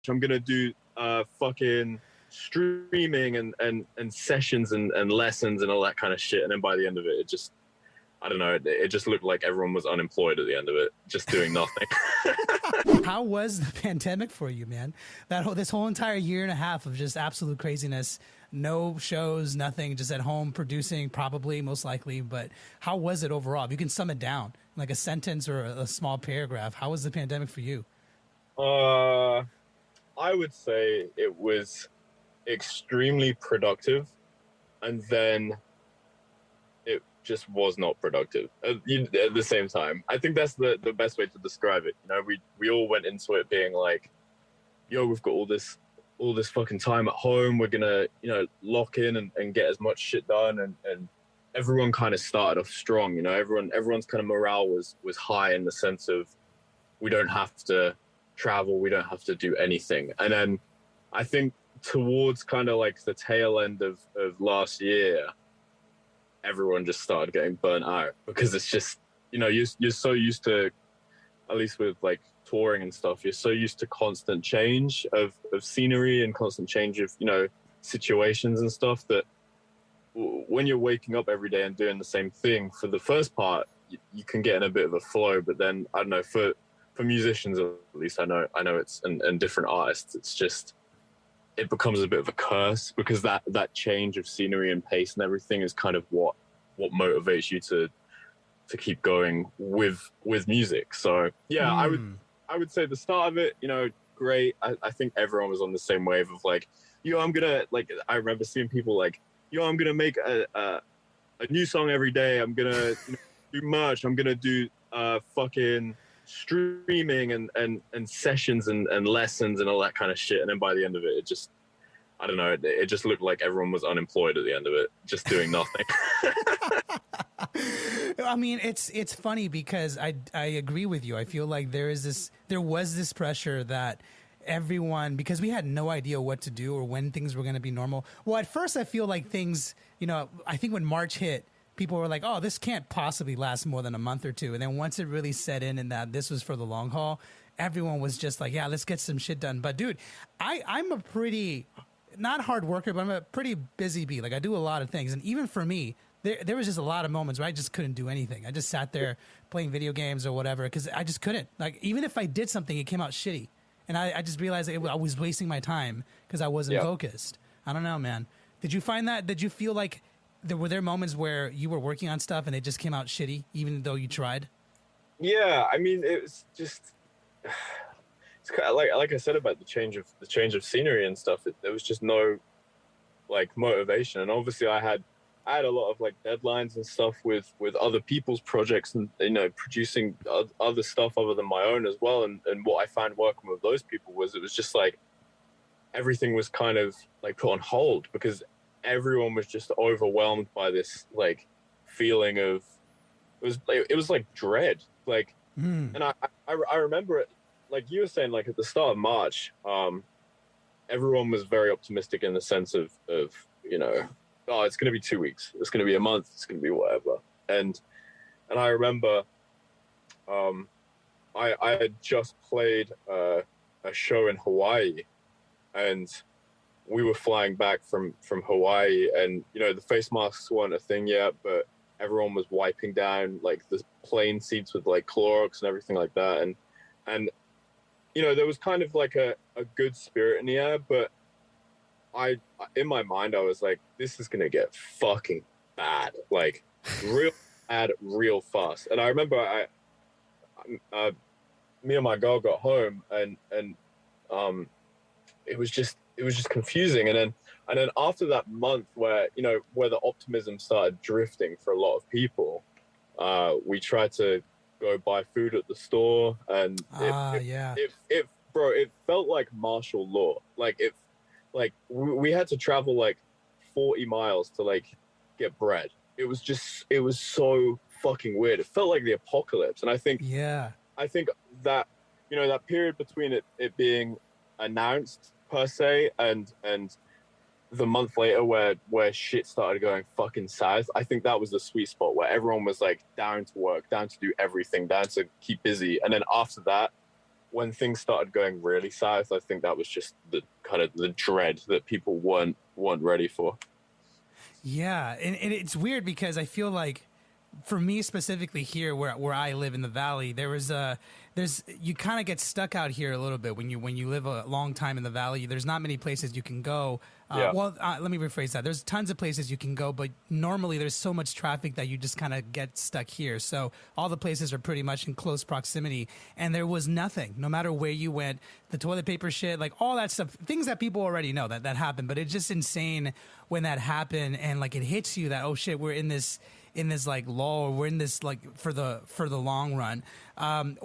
I'm gonna do fucking streaming and sessions and lessons and all that kind of shit. And then by the end of it, it just, I don't know, it just looked like everyone was unemployed at the end of it, just doing nothing. How was the pandemic for you, man? This whole entire year and a half of just absolute craziness, no shows, nothing, just at home producing, probably, most likely. But how was it overall? If you can sum it down, like a sentence or a small paragraph, how was the pandemic for you? I would say it was extremely productive, and then it just was not productive at the same time. I think that's the best way to describe it. You know, we all went into it being like, yo, we've got all this fucking time at home. We're gonna, you know, lock in and get as much shit done, and everyone kind of started off strong. You know, everyone's kind of morale was high in the sense of we don't have to travel, we don't have to do anything. And then I think towards kind of like the tail end of last year, everyone just started getting burnt out because it's just, you know, you're so used to, at least with like touring and stuff, you're so used to constant change of scenery and constant change of, you know, situations and stuff, that when you're waking up every day and doing the same thing for the first part, you can get in a bit of a flow. But then, I don't know, for musicians at least, I know it's, and different artists, it's just, it becomes a bit of a curse, because that change of scenery and pace and everything is kind of what motivates you to keep going with music. So yeah, I would say the start of it, you know, great. I think everyone was on the same wave of like, yo, I'm gonna, like, I remember seeing people like, yo, I'm gonna make a new song every day. I'm gonna, you know, do merch. I'm gonna do fucking streaming and sessions and lessons and all that kind of shit. And then by the end of it, it just, I don't know, it just looked like everyone was unemployed at the end of it, just doing nothing. I mean, it's funny because I agree with you. I feel like there was this pressure that everyone, because we had no idea what to do or when things were going to be normal. Well, at first I feel like things, you know, I think when March hit, people were like, oh, this can't possibly last more than a month or two. And then once it really set in and that this was for the long haul, everyone was just like, yeah, let's get some shit done. But dude, I'm a pretty, not hard worker, but I'm a pretty busy bee. Like, I do a lot of things. And even for me, there was just a lot of moments where I just couldn't do anything. I just sat there playing video games or whatever, because I just couldn't. Like, even if I did something, it came out shitty. And I just realized I was wasting my time because I wasn't focused. I don't know, man. Did you find that? Did you feel like were there moments where you were working on stuff and it just came out shitty, even though you tried? Yeah, I mean, it was just, it's kind of like I said about the change of scenery and stuff. There was just no like motivation, and obviously I had a lot of like deadlines and stuff with other people's projects, and, you know, producing other stuff other than my own as well. And what I found working with those people was, it was just like everything was kind of like put on hold, because everyone was just overwhelmed by this like feeling of, it was like dread, like and I remember it, like you were saying, like at the start of March, everyone was very optimistic in the sense of, you know, oh, it's going to be 2 weeks, it's going to be a month, it's going to be whatever. And I remember I had just played a show in Hawaii, and we were flying back from Hawaii, and, you know, the face masks weren't a thing yet, but everyone was wiping down like the plane seats with like Clorox and everything like that. And you know, there was kind of like a good spirit in the air, but in my mind, I was like, this is gonna get fucking bad, like real bad, real fast. And I remember me and my girl got home, and it was just confusing. And then after that month where, you know, where the optimism started drifting for a lot of people, we tried to go buy food at the store, and it felt like martial law. Like we had to travel like 40 miles to like get bread. It was so fucking weird. It felt like the apocalypse. And I think that, you know, that period between it being announced per se and the month later where shit started going fucking south, I think that was the sweet spot where everyone was like down to work, down to do everything, down to keep busy. And then after that, when things started going really south, I think that was just the kind of the dread that people weren't ready for. Yeah, and it's weird because I feel like for me specifically here where I live in the valley, there's you kind of get stuck out here a little bit when you live a long time in the valley. There's not many places you can go. Yeah. Let me rephrase that. There's tons of places you can go, but normally there's so much traffic that you just kind of get stuck here. So all the places are pretty much in close proximity, and there was nothing. No matter where you went, the toilet paper shit, like all that stuff, things that people already know that happened. But it's just insane when that happened, and like it hits you that, oh shit, we're in this like lull, or we're in this like for the long run. I'm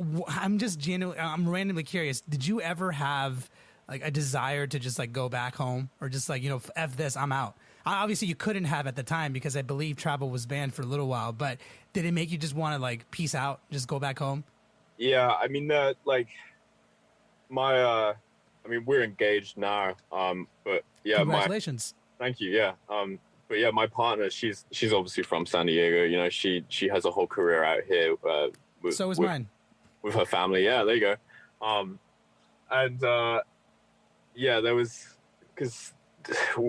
randomly curious. Did you ever have like a desire to just like go back home, or just like, F this, I'm out? Obviously you couldn't have at the time because I believe travel was banned for a little while, but did it make you just want to like peace out, just go back home? Yeah, I mean, like my, I mean, we're engaged now. But yeah, Congratulations. thank you. Yeah. But yeah, my partner, she's obviously from San Diego. She has a whole career out here. So is mine. With her family. Yeah, there you go. And yeah, there was, because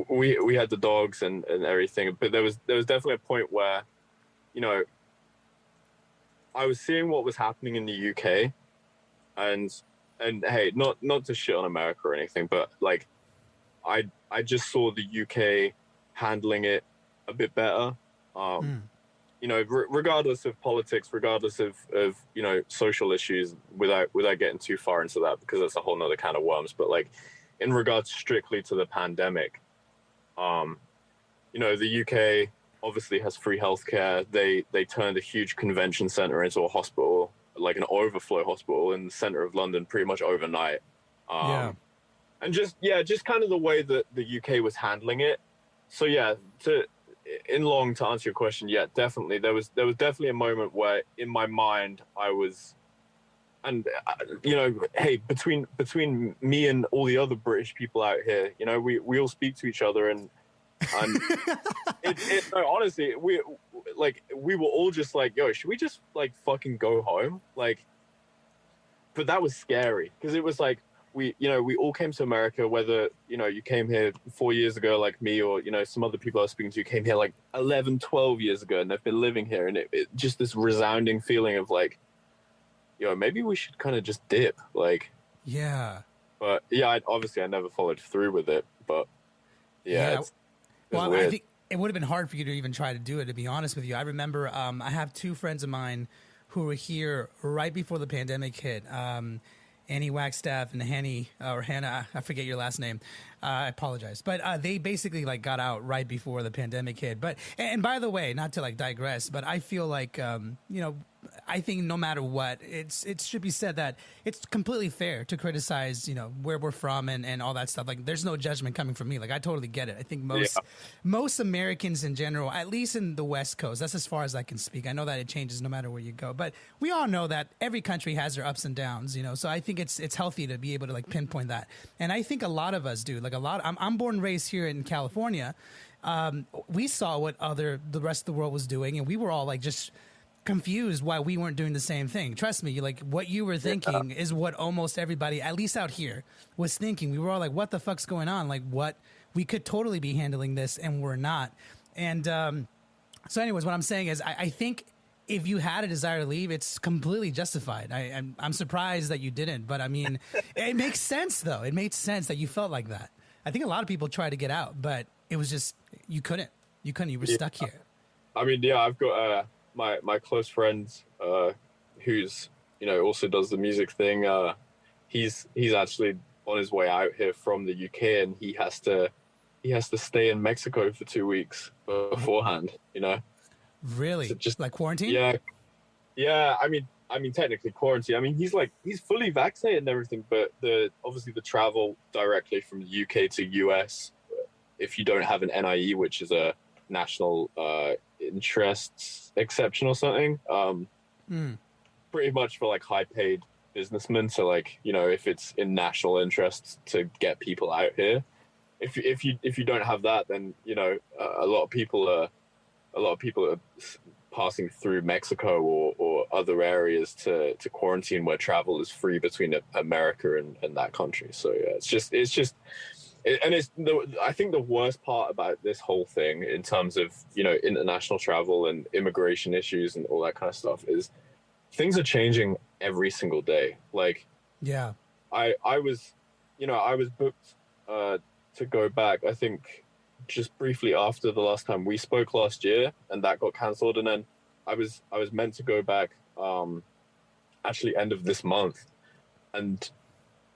we had the dogs and everything, but there was definitely a point where, I was seeing what was happening in the UK, and hey, not to shit on America or anything, but like I just saw the UK handling it a bit better. Regardless of politics, regardless of social issues, without getting too far into that, because that's a whole nother can of worms. But like in regards strictly to the pandemic, the UK obviously has free healthcare. They turned a huge convention center into a hospital, like an overflow hospital in the center of London, pretty much overnight. And just kind of the way that the UK was handling it. So yeah, to answer your question, yeah, definitely there was definitely a moment where in my mind I was, and hey, between me and all the other British people out here, we all speak to each other, and no, honestly, we were all just like, yo, should we just like fucking go home? Like, but that was scary because it was like, we all came to America, whether, you came here 4 years ago like me, or, some other people I was speaking to came here like 11, 12 years ago, and they've been living here. And it just this resounding feeling of like, maybe we should kind of just dip. Like, yeah. But yeah, I never followed through with it. But yeah. Well, I think it would have been hard for you to even try to do it, to be honest with you. I remember I have two friends of mine who were here right before the pandemic hit. Annie Wagstaff and Hannah, I forget your last name. I apologize. But they basically like got out right before the pandemic hit. But, and by the way, not to like digress, but I feel like, I think no matter what, it should be said that it's completely fair to criticize, where we're from and all that stuff. Like, there's no judgment coming from me. Like, I totally get it. I think most Americans in general, at least in the West Coast, that's as far as I can speak. I know that it changes no matter where you go, but we all know that every country has their ups and downs, So I think it's healthy to be able to like pinpoint that. And I think a lot of us do. Like I'm born and raised here in California. We saw what the rest of the world was doing, and we were all like just confused why we weren't doing the same thing. Trust me, like what you were thinking is what almost everybody, at least out here, was thinking. We were all like, what the fuck's going on? Like, what? We could totally be handling this and we're not. And so anyways, what I'm saying is I think if you had a desire to leave, it's completely justified. I'm surprised that you didn't, but I mean, it makes sense though. It made sense that you felt like that. I think a lot of people tried to get out, but it was just, you couldn't, you were stuck here. I mean, yeah, I've got, my close friend, who's, also does the music thing. He's actually on his way out here from the UK, and he has to stay in Mexico for 2 weeks beforehand, Really? So just like quarantine? Yeah. I mean, technically quarantine. I mean, he's fully vaccinated and everything, but obviously the travel directly from the UK to US, if you don't have an NIE, which is a national interests exception or something, pretty much for like high paid businessmen. So like, if it's in national interests to get people out here, if you don't have that, then a lot of people are passing through Mexico or other areas to quarantine where travel is free between America and that country. So yeah, and I think the worst part about this whole thing in terms of, international travel and immigration issues and all that kind of stuff is things are changing every single day. Like, Yeah. I was, I was booked to go back, I think just briefly after the last time we spoke last year, and that got cancelled. And then I was meant to go back actually end of this month, and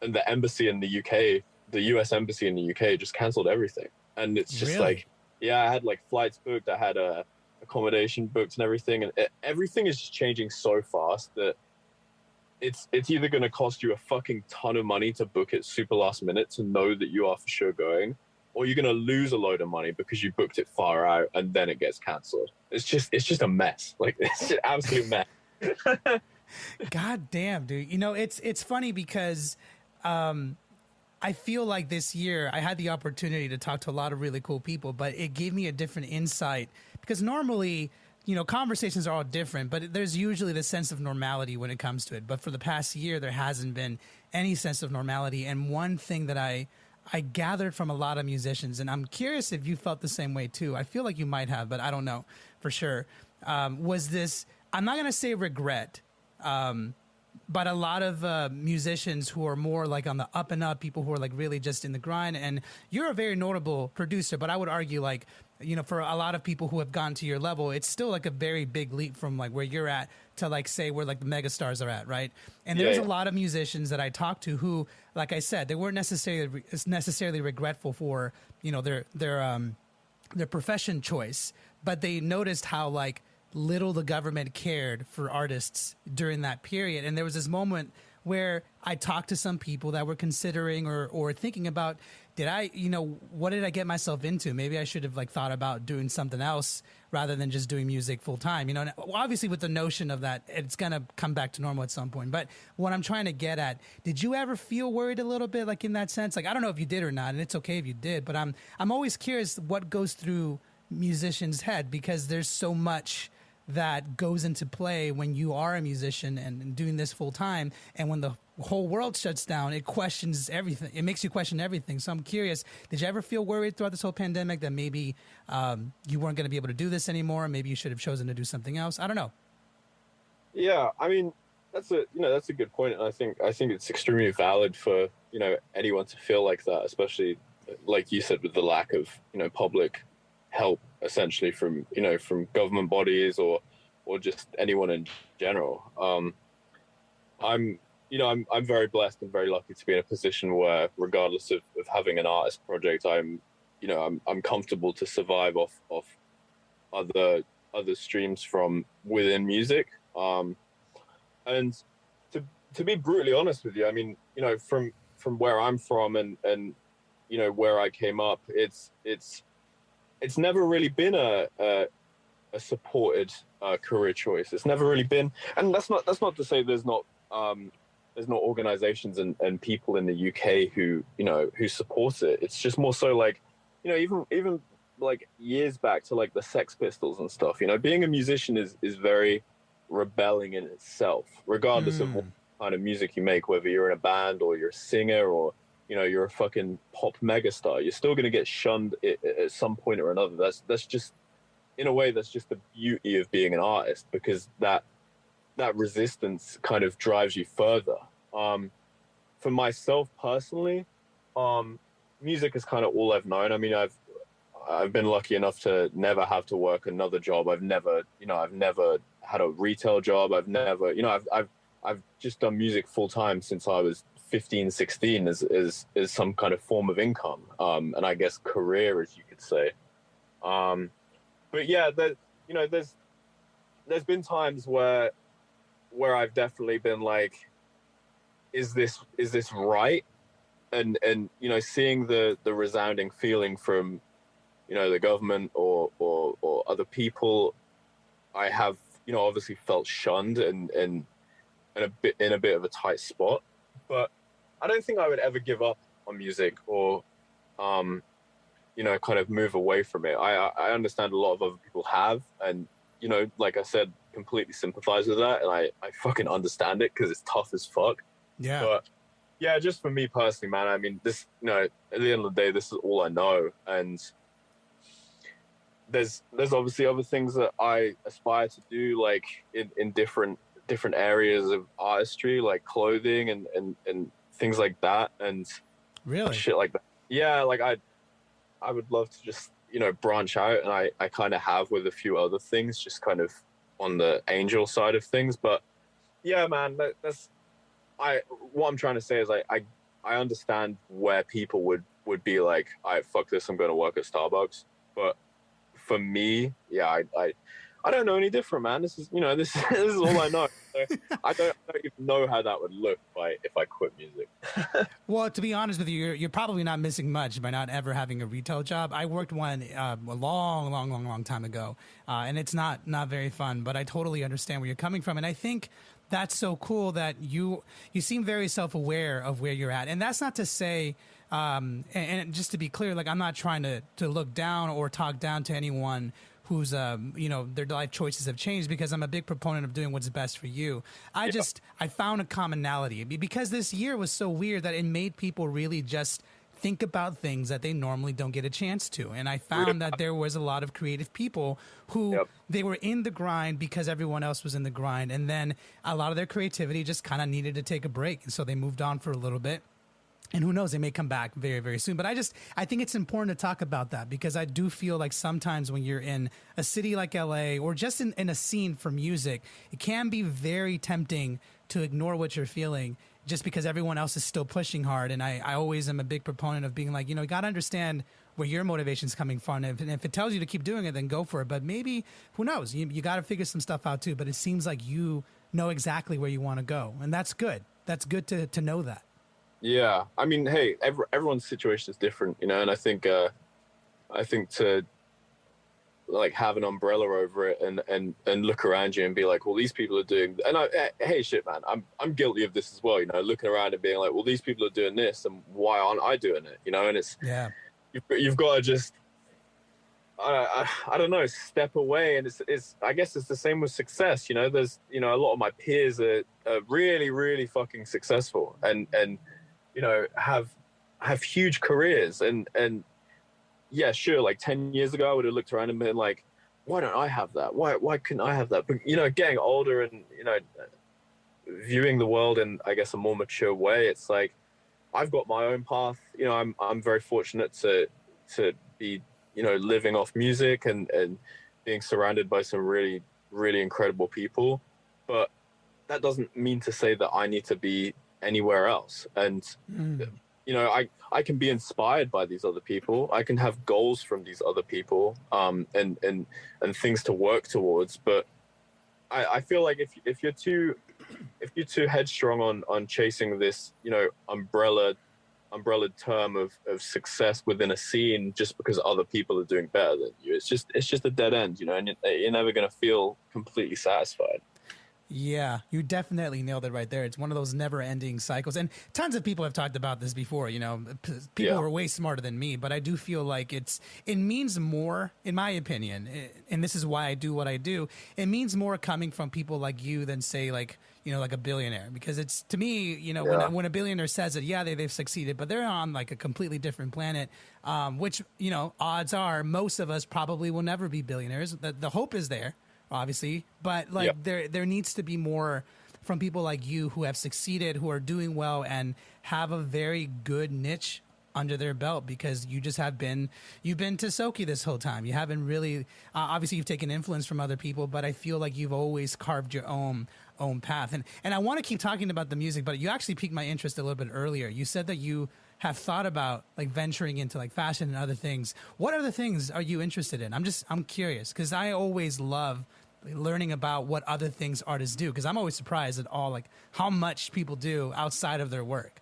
the embassy in the UK, the US embassy in the UK just cancelled everything. And it's just Really? like, yeah, I had like flights booked, I had accommodation booked and everything, and everything is just changing so fast that it's either going to cost you a fucking ton of money to book it super last minute to know that you are for sure going, or you're going to lose a load of money because you booked it far out and then it gets cancelled. It's just a mess. Like, it's just an absolute mess. God damn, dude. It's funny because I feel like this year I had the opportunity to talk to a lot of really cool people, but it gave me a different insight because normally, conversations are all different, but there's usually the sense of normality when it comes to it. But for the past year, there hasn't been any sense of normality. And one thing that I gathered from a lot of musicians, and I'm curious if you felt the same way too. I feel like you might have, but I don't know for sure. Was this, I'm not going to say regret, but a lot of musicians who are more like on the up and up, people who are like really just in the grind. And you're a very notable producer, but I would argue like, for a lot of people who have gone to your level, it's still like a very big leap from like where you're at to like say where like the megastars are at, right? And there's a lot of musicians that I talked to who, like I said, they weren't necessarily regretful for their profession choice, but they noticed how like little the government cared for artists during that period. And there was this moment where I talked to some people that were considering or thinking about, what did I get myself into? Maybe I should have like thought about doing something else rather than just doing music full time, obviously with the notion of that it's going to come back to normal at some point. But what I'm trying to get at, did you ever feel worried a little bit, like in that sense? Like, I don't know if you did or not, and it's okay if you did, but I'm always curious what goes through musicians' head, because there's so much that goes into play when you are a musician and doing this full time. And when the whole world shuts down, it questions everything. It makes you question everything. So I'm curious, did you ever feel worried throughout this whole pandemic that maybe you weren't going to be able to do this anymore? Maybe you should have chosen to do something else. I don't know. Yeah, I mean, that's a good point, and I think it's extremely valid for anyone to feel like that, especially like you said, with the lack of public help essentially from from government bodies or just anyone in general. I'm very blessed and very lucky to be in a position where, regardless of having an artist project, I'm comfortable to survive off other streams from within music. And to be brutally honest with you, I mean, from where I'm from and where I came up, it's never really been a supported career choice. It's never really been, and that's not to say there's not organizations and people in the UK who support it. It's just more so like, even like years back to like the Sex Pistols and stuff. Being a musician is very rebelling in itself, regardless of what kind of music you make, whether you're in a band or you're a singer or you're a fucking pop megastar. You're still going to get shunned at some point or another. That's just, in a way, that's just the beauty of being an artist, because that resistance kind of drives you further. For myself personally, music is kind of all I've known. I mean, I've been lucky enough to never have to work another job. I've never had a retail job. I've never, I've just done music full time since I was 15, 16 as some kind of form of income, and I guess career, as you could say. But yeah, there's been times where I've definitely been like, is this right? And seeing the resounding feeling from the government or other people, I have obviously felt shunned and in a bit of a tight spot. But I don't think I would ever give up on music or kind of move away from it. I understand a lot of other people have, and you know, like I said, completely sympathize with that, and I fucking understand it because it's tough as fuck. Yeah. But yeah, just for me personally, man, I mean, this, you know, at the end of the day, this is all I know, and there's obviously other things that I aspire to do, like in different areas of artistry, like clothing and things like that, and Really? shit like that. Yeah, like I would love to just, you know, branch out, and I kind of have with a few other things, just kind of on the angel side of things. But yeah, man, that's I what I'm trying to say is I understand where people would be like, I fuck this, I'm going to work at Starbucks. But for me, yeah, I don't know any different, man. This is, you know, this this is all I know. So I don't even know how that would look if I quit music. Well, to be honest with you, you're probably not missing much by not ever having a retail job. I worked one a long time ago, and it's not very fun. But I totally understand where you're coming from, and I think that's so cool that you seem very self aware of where you're at, and that's not to say. And just to be clear, like I'm not trying to look down or talk down to anyone who's you know, their life choices have changed, because I'm a big proponent of doing what's best for you. Yeah. I found a commonality because this year was so weird that it made people really just think about things that they normally don't get a chance to. And I found that there was a lot of creative people who Yep. they were in the grind because everyone else was in the grind, and then a lot of their creativity just kind of needed to take a break, and so they moved on for a little bit. And who knows, they may come back very, very soon. But I think it's important to talk about that, because I do feel like sometimes when you're in a city like LA, or just in a scene for music, it can be very tempting to ignore what you're feeling just because everyone else is still pushing hard. And I always am a big proponent of being like, you know, you got to understand where your motivation's coming from. And if it tells you to keep doing it, then go for it. But maybe, who knows, you got to figure some stuff out too. But it seems like you know exactly where you want to go. And that's good. That's good to know that. Yeah, I mean, hey, everyone's situation is different, you know, and I think to like have an umbrella over it and look around you and be like, well, these people are doing, and hey, shit, man, I'm guilty of this as well, you know, looking around and being like, well, these people are doing this, and why aren't I doing it, you know? And it's, Yeah. you've got to just, I don't know, step away, and it's I guess it's the same with success, you know. There's, you know, a lot of my peers are really fucking successful, and you know, have huge careers, and yeah, sure, like 10 years ago I would have looked around and been like, why don't I have that, why couldn't I have that? But you know, getting older and, you know, viewing the world in, I guess, a more mature way, it's like I've got my own path, you know. I'm very fortunate to be, you know, living off music and being surrounded by some really incredible people, but that doesn't mean to say that I need to be anywhere else. And you know, I can be inspired by these other people, I can have goals from these other people, and things to work towards. But I feel like if you're too headstrong on chasing this, you know, umbrella term of success within a scene just because other people are doing better than you, it's just a dead end, you know, and you're never going to feel completely satisfied. Yeah, you definitely nailed it right there. It's one of those never-ending cycles, and tons of people have talked about this before. You know, people Yeah. who are way smarter than me, but I do feel like it means more, in my opinion, and this is why I do what I do. It means more coming from people like you than, say, like, you know, like a billionaire, because it's, to me, you know, Yeah. when a billionaire says it, yeah, they've succeeded, but they're on like a completely different planet, which, you know, odds are most of us probably will never be billionaires. The hope is there, obviously, but like there needs to be more from people like you who have succeeded, who are doing well, and have a very good niche under their belt, because you've been TISOKI this whole time. You haven't really, obviously you've taken influence from other people, but I feel like you've always carved your own path. And I want to keep talking about the music, but you actually piqued my interest a little bit earlier. You said that you have thought about like venturing into like fashion and other things. What other things are you interested in? I'm curious, because I always love learning about what other things artists do, because I'm always surprised at all like how much people do outside of their work.